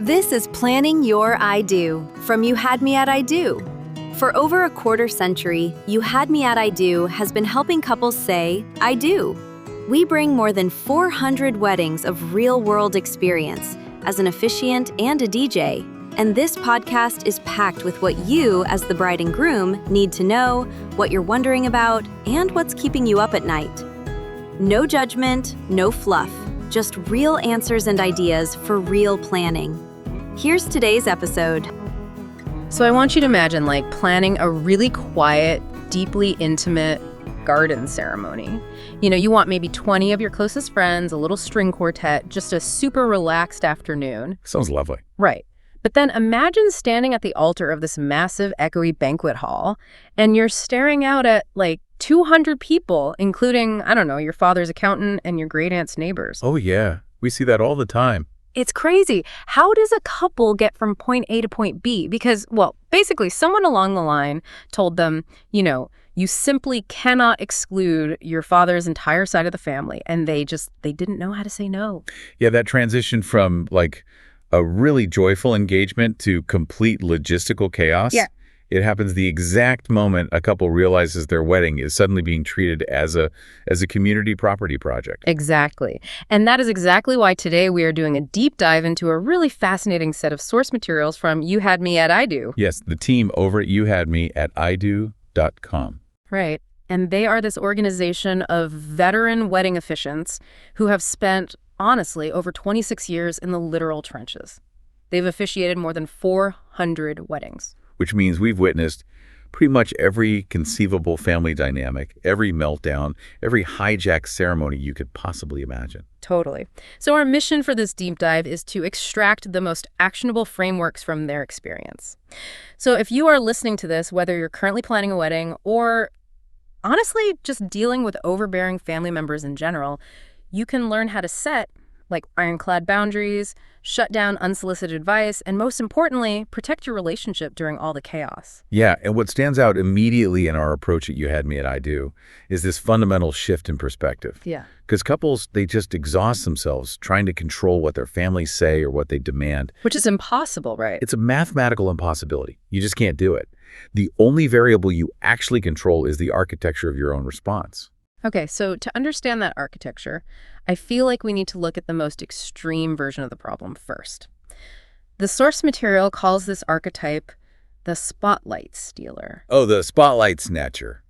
This is Planning Your I Do from You Had Me at I Do. For over a quarter century, You Had Me at I Do has been helping couples say, I do. We bring more than 400 weddings of real-world experience as an officiant and a DJ, and this podcast is packed with what you, as the bride and groom, need to know, what you're wondering about, and what's keeping you up at night. No judgment, no fluff, just real answers and ideas for real planning. Here's today's episode. So I want you to imagine planning a really quiet, deeply intimate garden ceremony. You want maybe 20 of your closest friends, a little string quartet, just a super relaxed afternoon. Sounds lovely. Right. But then imagine standing at the altar of this massive, echoey banquet hall, and you're staring out at 200 people, including, your father's accountant and your great-aunt's neighbors. Oh, yeah. We see that all the time. It's crazy. How does a couple get from point A to point B? Because, basically someone along the line told them, you simply cannot exclude your father's entire side of the family. And they didn't know how to say no. Yeah, that transition from a really joyful engagement to complete logistical chaos. Yeah. It happens the exact moment a couple realizes their wedding is suddenly being treated as a community property project. Exactly. And that is exactly why today we are doing a deep dive into a really fascinating set of source materials from You Had Me at I Do. Yes, the team over at youhadme@ido.com. Right. And they are this organization of veteran wedding officiants who have spent, honestly, over 26 years in the literal trenches. They've officiated more than 400 weddings. Which means we've witnessed pretty much every conceivable family dynamic, every meltdown, every hijacked ceremony you could possibly imagine. Totally. So our mission for this deep dive is to extract the most actionable frameworks from their experience. So if you are listening to this, whether you're currently planning a wedding or honestly just dealing with overbearing family members in general, you can learn how to set ironclad boundaries, shut down unsolicited advice, and most importantly, protect your relationship during all the chaos. Yeah, and what stands out immediately in our approach at You Had Me at I Do is this fundamental shift in perspective. Yeah. Because couples, they just exhaust themselves trying to control what their families say or what they demand. Which is impossible, right? It's a mathematical impossibility. You just can't do it. The only variable you actually control is the architecture of your own response. Okay, so to understand that architecture, I feel like we need to look at the most extreme version of the problem first. The source material calls this archetype the spotlight stealer. Oh, the spotlight snatcher.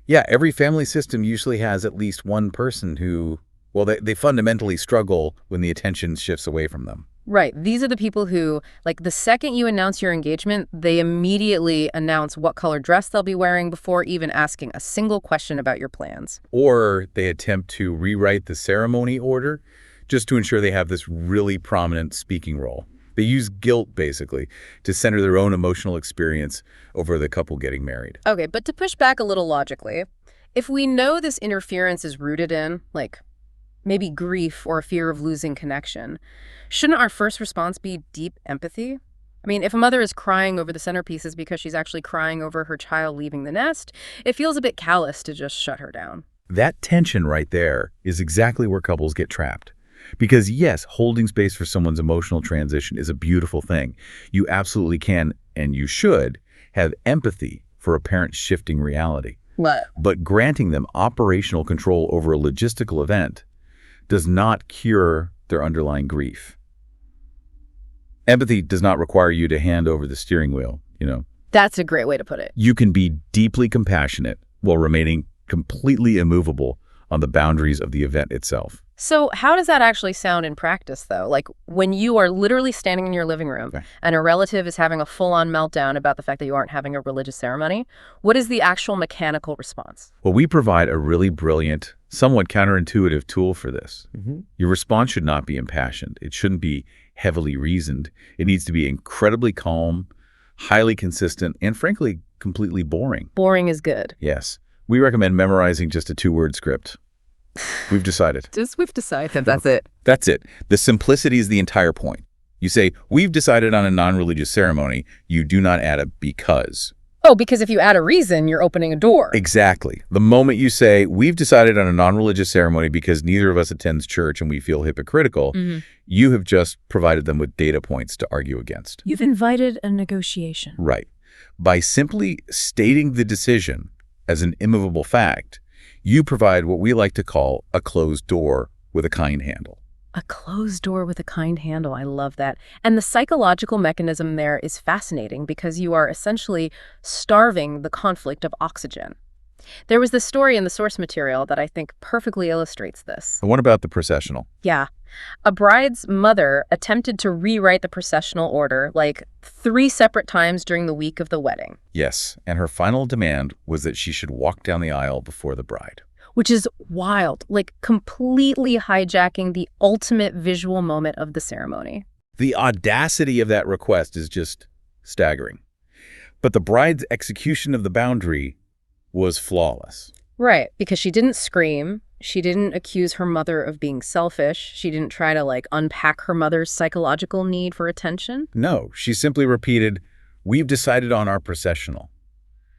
Yeah, every family system usually has at least one person who, they fundamentally struggle when the attention shifts away from them. Right. These are the people who, the second you announce your engagement, they immediately announce what color dress they'll be wearing before even asking a single question about your plans. Or they attempt to rewrite the ceremony order just to ensure they have this really prominent speaking role. They use guilt, basically, to center their own emotional experience over the couple getting married. Okay, but to push back a little logically, if we know this interference is rooted in, maybe grief or a fear of losing connection, shouldn't our first response be deep empathy? I mean, if a mother is crying over the centerpieces because she's actually crying over her child leaving the nest, it feels a bit callous to just shut her down. That tension right there is exactly where couples get trapped. Because yes, holding space for someone's emotional transition is a beautiful thing. You absolutely can, and you should, have empathy for a parent's shifting reality. What? But granting them operational control over a logistical event does not cure their underlying grief. Empathy does not require you to hand over the steering wheel, That's a great way to put it. You can be deeply compassionate while remaining completely immovable on the boundaries of the event itself. So how does that actually sound in practice, though? When you are literally standing in your living room and a relative is having a full-on meltdown about the fact that you aren't having a religious ceremony, what is the actual mechanical response? Well, we provide a really brilliant, somewhat counterintuitive tool for this. Your response should not be impassioned. It shouldn't be heavily reasoned. It needs to be incredibly calm, highly consistent, and frankly, completely boring. Boring is good. Yes. We recommend memorizing just a 2-word script. We've decided. We've decided. That's it. That's it. The simplicity is the entire point. You say, we've decided on a non-religious ceremony. You do not add a because. Oh, because if you add a reason, you're opening a door. Exactly. The moment you say, we've decided on a non-religious ceremony because neither of us attends church and we feel hypocritical, you have just provided them with data points to argue against. You've invited a negotiation. Right. By simply stating the decision as an immovable fact, you provide what we like to call a closed door with a kind handle. A closed door with a kind handle. I love that. And the psychological mechanism there is fascinating because you are essentially starving the conflict of oxygen. There was this story in the source material that I think perfectly illustrates this. And what about the processional? Yeah. A bride's mother attempted to rewrite the processional order like 3 separate times during the week of the wedding. Yes, and her final demand was that she should walk down the aisle before the bride. Which is wild, like completely hijacking the ultimate visual moment of the ceremony. The audacity of that request is just staggering. But the bride's execution of the boundary was flawless. Right, because she didn't scream, she didn't accuse her mother of being selfish, she didn't try to unpack her mother's psychological need for attention. No, she simply repeated, "We've decided on our processional."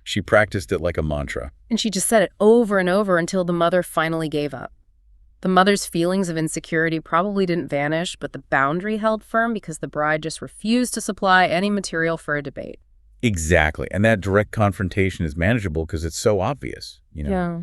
She practiced it like a mantra. And she just said it over and over until the mother finally gave up. The mother's feelings of insecurity probably didn't vanish, but the boundary held firm because the bride just refused to supply any material for a debate. Exactly. And that direct confrontation is manageable because it's so obvious, Yeah.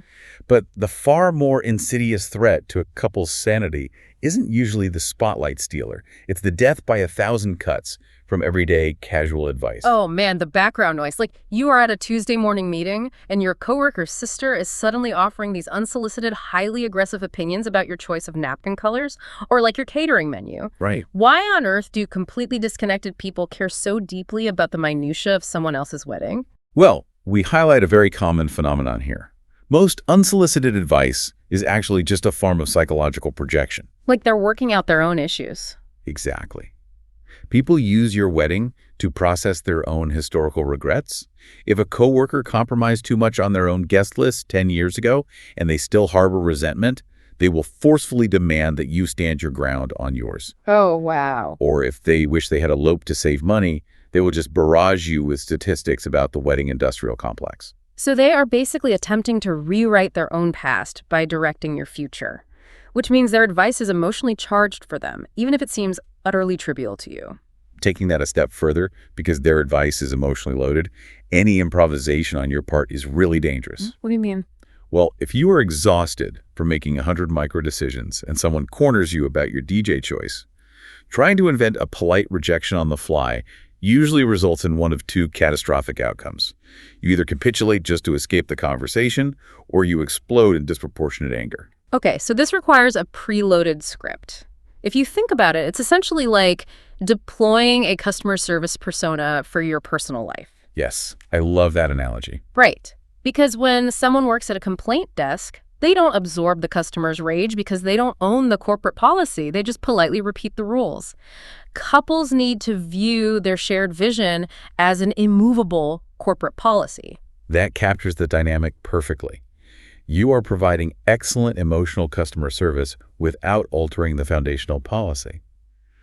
But the far more insidious threat to a couple's sanity isn't usually the spotlight stealer. It's the death by 1,000 cuts from everyday casual advice. Oh man, the background noise. Like you are at a Tuesday morning meeting and your coworker's sister is suddenly offering these unsolicited, highly aggressive opinions about your choice of napkin colors or your catering menu. Right. Why on earth do completely disconnected people care so deeply about the minutia of someone else's wedding? Well, we highlight a very common phenomenon here. Most unsolicited advice is actually just a form of psychological projection. Like they're working out their own issues. Exactly. People use your wedding to process their own historical regrets. If a coworker compromised too much on their own guest list 10 years ago and they still harbor resentment, they will forcefully demand that you stand your ground on yours. Oh, wow. Or if they wish they had eloped to save money, they will just barrage you with statistics about the wedding industrial complex. So they are basically attempting to rewrite their own past by directing your future, which means their advice is emotionally charged for them, even if it seems utterly trivial to you. Taking that a step further, because their advice is emotionally loaded, any improvisation on your part is really dangerous. What do you mean? Well, if you are exhausted from making 100 micro decisions and someone corners you about your DJ choice, trying to invent a polite rejection on the fly usually results in one of 2 catastrophic outcomes. You either capitulate just to escape the conversation, or you explode in disproportionate anger. Okay, so this requires a preloaded script. If you think about it, it's essentially like deploying a customer service persona for your personal life. Yes, I love that analogy. Right. Because when someone works at a complaint desk, they don't absorb the customer's rage because they don't own the corporate policy. They just politely repeat the rules. Couples need to view their shared vision as an immovable corporate policy. That captures the dynamic perfectly. You are providing excellent emotional customer service without altering the foundational policy.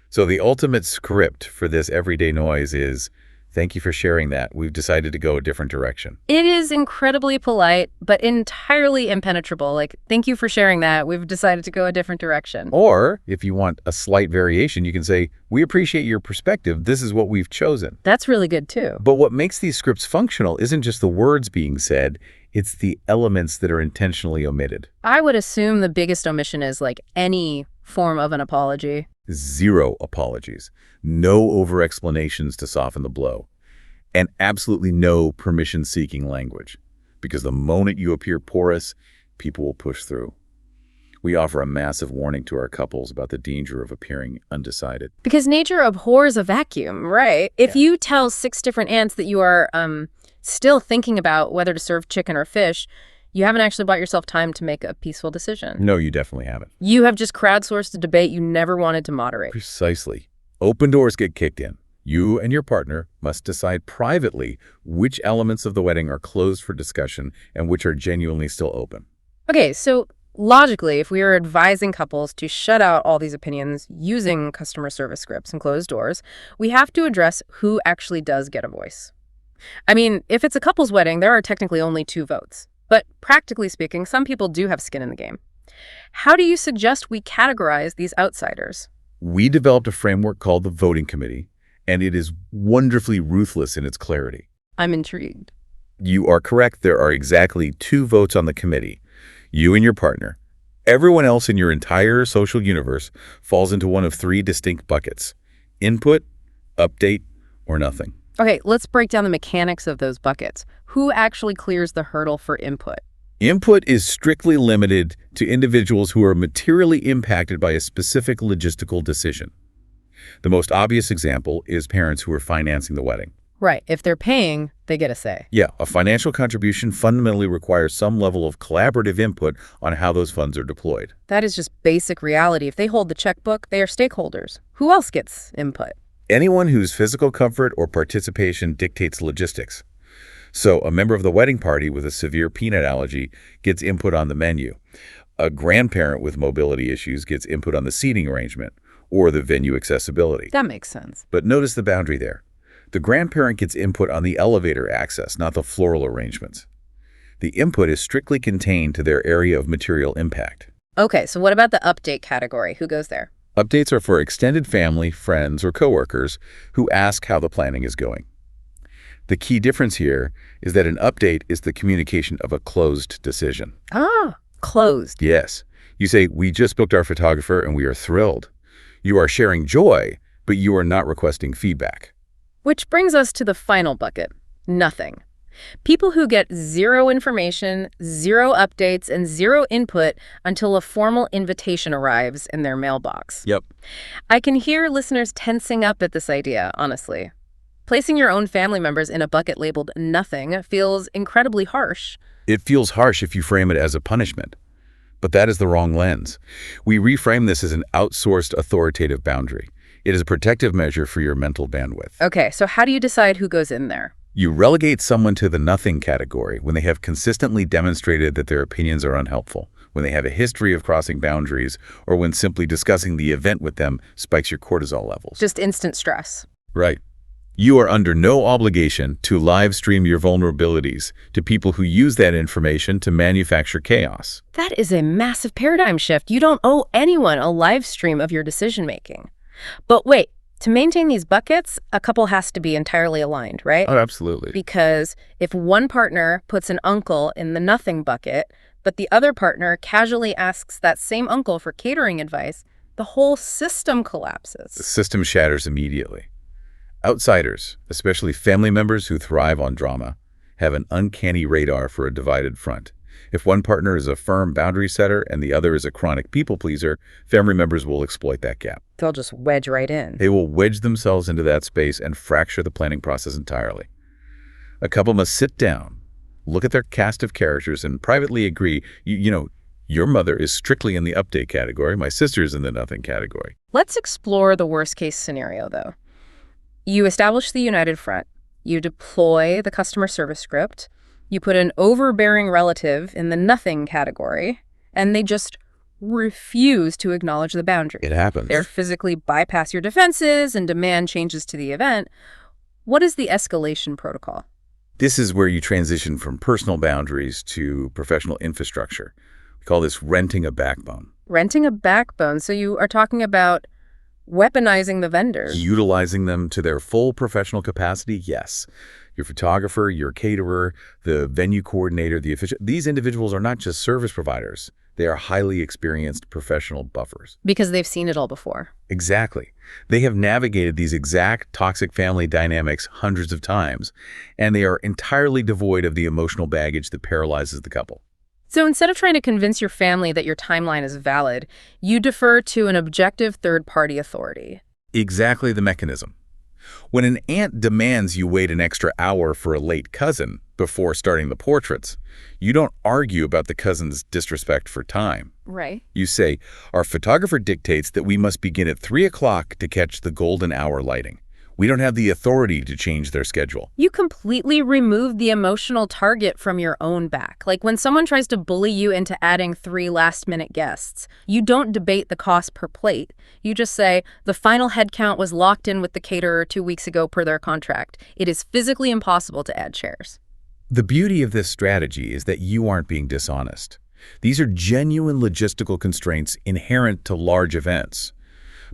So the ultimate script for this everyday noise is, "Thank you for sharing that. We've decided to go a different direction." It is incredibly polite, but entirely impenetrable. Thank you for sharing that. We've decided to go a different direction. Or, if you want a slight variation, you can say, "We appreciate your perspective. This is what we've chosen." That's really good, too. But what makes these scripts functional isn't just the words being said, it's the elements that are intentionally omitted. I would assume the biggest omission is any form of an apology. 0 apologies, no over-explanations to soften the blow, and absolutely no permission-seeking language. Because the moment you appear porous, people will push through. We offer a massive warning to our couples about the danger of appearing undecided. Because nature abhors a vacuum, right? If you tell 6 different ants that you are still thinking about whether to serve chicken or fish, you haven't actually bought yourself time to make a peaceful decision. No, you definitely haven't. You have just crowdsourced a debate you never wanted to moderate. Precisely. Open doors get kicked in. You and your partner must decide privately which elements of the wedding are closed for discussion and which are genuinely still open. Okay, so logically, if we are advising couples to shut out all these opinions using customer service scripts and closed doors, we have to address who actually does get a voice. I mean, if it's a couple's wedding, there are technically only 2 votes. But practically speaking, some people do have skin in the game. How do you suggest we categorize these outsiders? We developed a framework called the voting committee, and it is wonderfully ruthless in its clarity. I'm intrigued. You are correct. There are exactly 2 votes on the committee, you and your partner. Everyone else in your entire social universe falls into one of 3 distinct buckets: input, update, or nothing. Okay, let's break down the mechanics of those buckets. Who actually clears the hurdle for input? Input is strictly limited to individuals who are materially impacted by a specific logistical decision. The most obvious example is parents who are financing the wedding. Right. If they're paying, they get a say. Yeah, a financial contribution fundamentally requires some level of collaborative input on how those funds are deployed. That is just basic reality. If they hold the checkbook, they are stakeholders. Who else gets input? Anyone whose physical comfort or participation dictates logistics. So a member of the wedding party with a severe peanut allergy gets input on the menu. A grandparent with mobility issues gets input on the seating arrangement or the venue accessibility. That makes sense. But notice the boundary there. The grandparent gets input on the elevator access, not the floral arrangements. The input is strictly contained to their area of material impact. Okay, so what about the update category? Who goes there? Updates are for extended family, friends, or coworkers who ask how the planning is going. The key difference here is that an update is the communication of a closed decision. Ah, closed. Yes. You say, "We just booked our photographer and we are thrilled." You are sharing joy, but you are not requesting feedback. Which brings us to the final bucket, nothing. People who get 0 information, 0 updates, and 0 input until a formal invitation arrives in their mailbox. Yep. I can hear listeners tensing up at this idea, honestly. Placing your own family members in a bucket labeled nothing feels incredibly harsh. It feels harsh if you frame it as a punishment. But that is the wrong lens. We reframe this as an outsourced authoritative boundary. It is a protective measure for your mental bandwidth. Okay, so how do you decide who goes in there? You relegate someone to the nothing category when they have consistently demonstrated that their opinions are unhelpful, when they have a history of crossing boundaries, or when simply discussing the event with them spikes your cortisol levels. Just instant stress. Right. You are under no obligation to live stream your vulnerabilities to people who use that information to manufacture chaos. That is a massive paradigm shift. You don't owe anyone a live stream of your decision-making. But wait, to maintain these buckets, a couple has to be entirely aligned, right? Oh, absolutely. Because if one partner puts an uncle in the nothing bucket, but the other partner casually asks that same uncle for catering advice, the whole system collapses. The system shatters immediately. Outsiders, especially family members who thrive on drama, have an uncanny radar for a divided front. If one partner is a firm boundary setter and the other is a chronic people pleaser, family members will exploit that gap. They'll just wedge right in. They will wedge themselves into that space and fracture the planning process entirely. A couple must sit down, look at their cast of characters, and privately agree, your mother is strictly in the update category, my sister is in the nothing category. Let's explore the worst-case scenario, though. You establish the united front. You deploy the customer service script. You put an overbearing relative in the nothing category, and they just refuse to acknowledge the boundary. It happens. They physically bypass your defenses and demand changes to the event. What is the escalation protocol? This is where you transition from personal boundaries to professional infrastructure. We call this renting a backbone. Renting a backbone. So you are talking about weaponizing the vendors. Utilizing them to their full professional capacity, yes. Your photographer, your caterer, the venue coordinator, the officiant. These individuals are not just service providers. They are highly experienced professional buffers. Because they've seen it all before. Exactly. They have navigated these exact toxic family dynamics hundreds of times, and they are entirely devoid of the emotional baggage that paralyzes the couple. So instead of trying to convince your family that your timeline is valid, you defer to an objective third-party authority. Exactly the mechanism. When an aunt demands you wait an extra hour for a late cousin before starting the portraits, you don't argue about the cousin's disrespect for time. Right. You say, our photographer dictates that we must begin at 3 o'clock to catch the golden hour lighting. We don't have the authority to change their schedule. You completely remove the emotional target from your own back. Like when someone tries to bully you into adding 3 last-minute guests, you don't debate the cost per plate. You just say, the final head count was locked in with the caterer 2 weeks ago per their contract. It is physically impossible to add chairs. The beauty of this strategy is that you aren't being dishonest. These are genuine logistical constraints inherent to large events.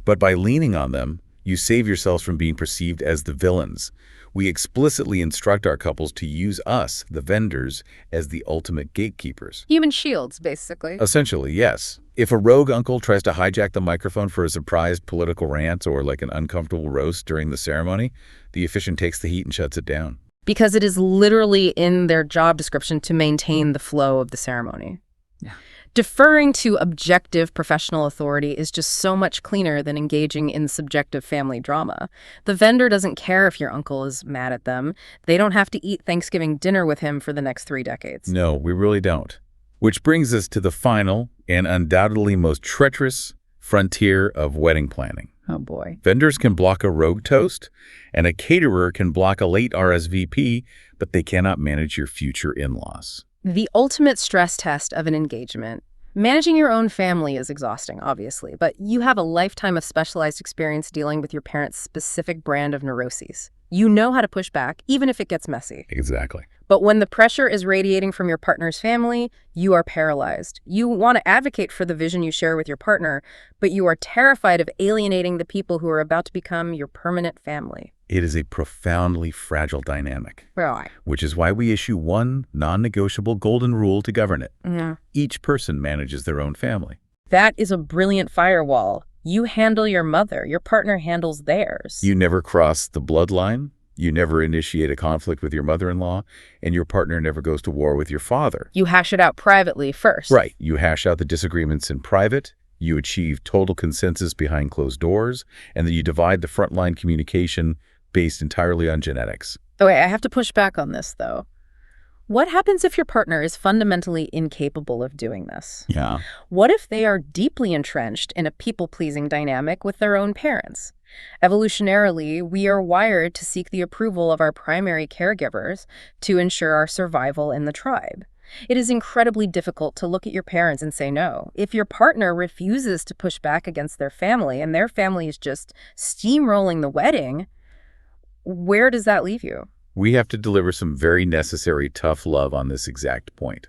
But by leaning on them, you save yourselves from being perceived as the villains. We explicitly instruct our couples to use us, the vendors, as the ultimate gatekeepers. Human shields, basically. Essentially, yes. If a rogue uncle tries to hijack the microphone for a surprise political rant or like an uncomfortable roast during the ceremony, the officiant takes the heat and shuts it down. Because it is literally in their job description to maintain the flow of the ceremony. Yeah. Deferring to objective professional authority is just so much cleaner than engaging in subjective family drama. The vendor doesn't care if your uncle is mad at them. They don't have to eat Thanksgiving dinner with him for the next 3 decades. No, we really don't. Which brings us to the final and undoubtedly most treacherous frontier of wedding planning. Oh boy. Vendors can block a rogue toast, and a caterer can block a late RSVP, but they cannot manage your future in-laws. The ultimate stress test of an engagement. Managing your own family is exhausting, obviously, but you have a lifetime of specialized experience dealing with your parents' specific brand of neuroses. You know how to push back, even if it gets messy. Exactly. But when the pressure is radiating from your partner's family, you are paralyzed. You want to advocate for the vision you share with your partner, but you are terrified of alienating the people who are about to become your permanent family. It is a profoundly fragile dynamic, Right. which is why we issue one non-negotiable golden rule to govern it. Yeah. Each person manages their own family. That is a brilliant firewall. You handle your mother, your partner handles theirs. You never cross the bloodline, you never initiate a conflict with your mother-in-law, and your partner never goes to war with your father. You hash it out privately first. Right. You hash out the disagreements in private, you achieve total consensus behind closed doors, and then you divide the frontline communication based entirely on genetics. Okay, I have to push back on this, though. What happens if your partner is fundamentally incapable of doing this? Yeah. What if they are deeply entrenched in a people-pleasing dynamic with their own parents? Evolutionarily, we are wired to seek the approval of our primary caregivers to ensure our survival in the tribe. It is incredibly difficult to look at your parents and say no. If your partner refuses to push back against their family and their family is just steamrolling the wedding, where does that leave you? We have to deliver some very necessary tough love on this exact point.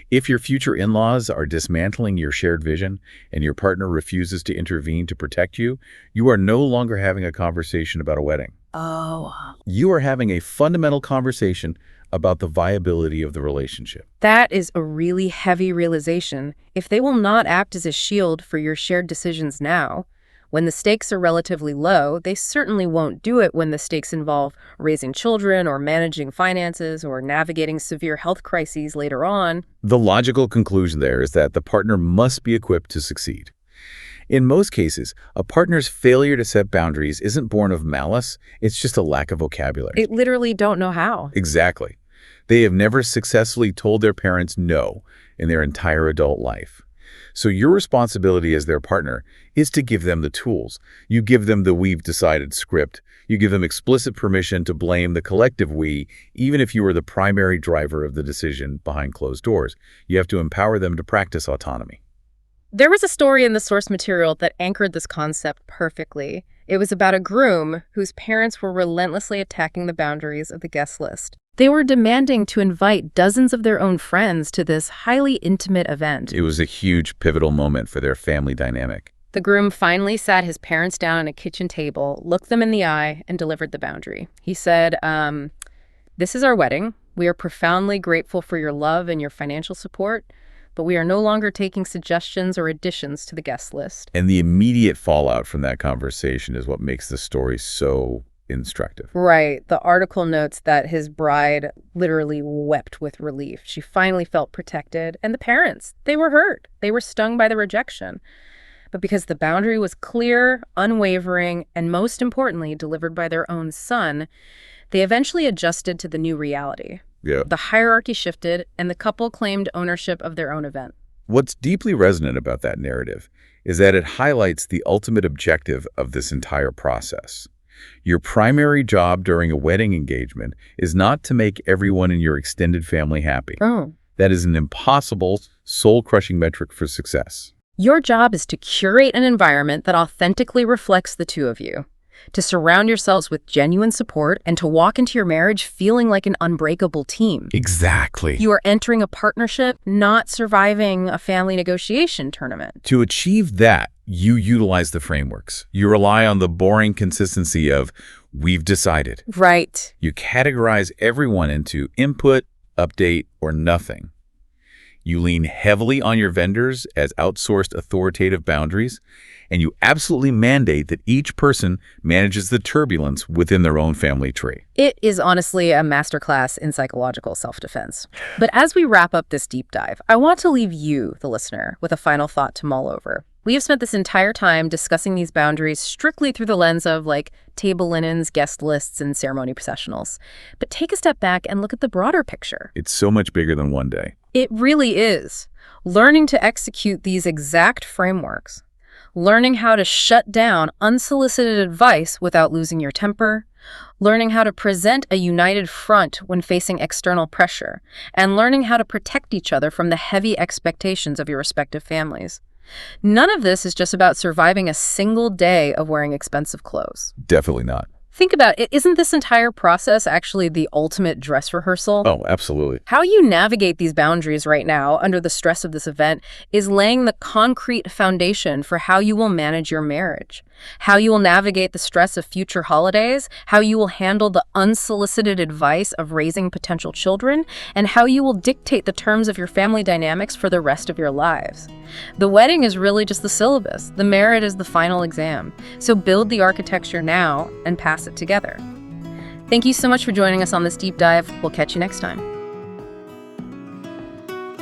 If your future in-laws are dismantling your shared vision and your partner refuses to intervene to protect you, you are no longer having a conversation about a wedding. Oh. You are having a fundamental conversation about the viability of the relationship. That is a really heavy realization. If they will not act as a shield for your shared decisions now, when the stakes are relatively low, they certainly won't do it when the stakes involve raising children or managing finances or navigating severe health crises later on. The logical conclusion there is that the partner must be equipped to succeed. In most cases, a partner's failure to set boundaries isn't born of malice, it's just a lack of vocabulary. They literally don't know how. Exactly. They have never successfully told their parents no in their entire adult life. So your responsibility as their partner is to give them the tools. You give them the "we've decided" script. You give them explicit permission to blame the collective we, even if you are the primary driver of the decision behind closed doors. You have to empower them to practice autonomy. There was a story in the source material that anchored this concept perfectly. It was about a groom whose parents were relentlessly attacking the boundaries of the guest list. They were demanding to invite dozens of their own friends to this highly intimate event. It was a huge pivotal moment for their family dynamic. The groom finally sat his parents down at a kitchen table, looked them in the eye, and delivered the boundary. He said, "This is our wedding. We are profoundly grateful for your love and your financial support, but we are no longer taking suggestions or additions to the guest list." And the immediate fallout from that conversation is what makes the story so instructive. Right. The article notes that his bride literally wept with relief. She finally felt protected. And the parents, they were hurt. They were stung by the rejection. But because the boundary was clear, unwavering, and most importantly, delivered by their own son, they eventually adjusted to the new reality. Yeah. The hierarchy shifted, and the couple claimed ownership of their own event. What's deeply resonant about that narrative is that it highlights the ultimate objective of this entire process. Your primary job during a wedding engagement is not to make everyone in your extended family happy. Oh. That is an impossible, soul-crushing metric for success. Your job is to curate an environment that authentically reflects the two of you, to surround yourselves with genuine support, and to walk into your marriage feeling like an unbreakable team. Exactly. You are entering a partnership, not surviving a family negotiation tournament. To achieve that, you utilize the frameworks. You rely on the boring consistency of, we've decided. Right. You categorize everyone into input, update, or nothing. You lean heavily on your vendors as outsourced authoritative boundaries, and you absolutely mandate that each person manages the turbulence within their own family tree. It is honestly a masterclass in psychological self-defense. But as we wrap up this deep dive, I want to leave you, the listener, with a final thought to mull over. We have spent this entire time discussing these boundaries strictly through the lens of, table linens, guest lists, and ceremony processionals. But take a step back and look at the broader picture. It's so much bigger than one day. It really is. Learning to execute these exact frameworks, learning how to shut down unsolicited advice without losing your temper, learning how to present a united front when facing external pressure, and learning how to protect each other from the heavy expectations of your respective families. None of this is just about surviving a single day of wearing expensive clothes. Definitely not. Think about it. Isn't this entire process actually the ultimate dress rehearsal? Oh, absolutely. How you navigate these boundaries right now under the stress of this event is laying the concrete foundation for how you will manage your marriage, how you will navigate the stress of future holidays, how you will handle the unsolicited advice of raising potential children, and how you will dictate the terms of your family dynamics for the rest of your lives. The wedding is really just the syllabus. The marriage is the final exam. So build the architecture now and pass it together. Thank you so much for joining us on this deep dive. We'll catch you next time.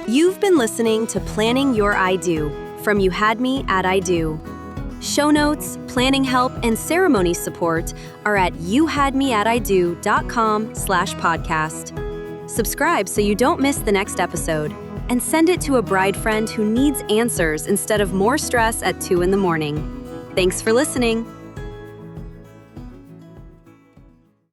You've been listening to Planning Your I Do from You Had Me at I Do. Show notes, planning help, and ceremony support are at youhadmeatido.com/podcast. Subscribe so you don't miss the next episode, and send it to a bride friend who needs answers instead of more stress at 2 in the morning. Thanks for listening.